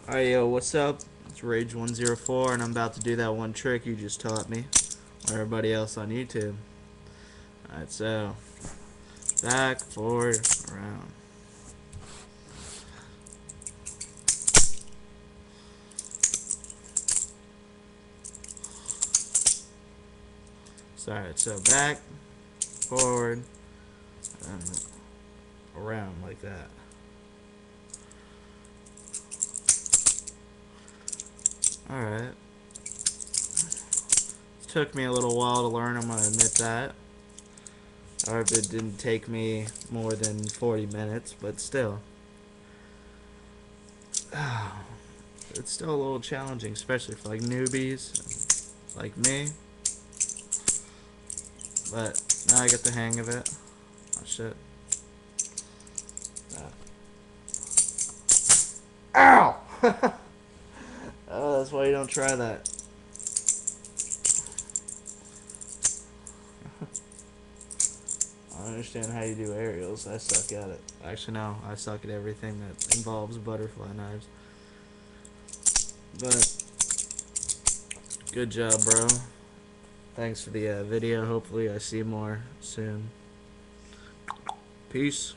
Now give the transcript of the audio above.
Alright, yo, what's up? It's Rage104, and I'm about to do that one trick you just taught me, or everybody else on YouTube. Alright, so, back, forward, around. Alright, so back, forward, and around like that. Alright. It took me a little while to learn, I'm gonna admit that. Or if it didn't take me more than 40 minutes, but still. It's still a little challenging, especially for like newbies like me. But now I get the hang of it. Oh shit. Ow! Oh, that's why you don't try that. I don't understand how you do aerials. I suck at it. Actually, no. I suck at everything that involves butterfly knives. But, good job, bro. Thanks for the video. Hopefully I see more soon. Peace.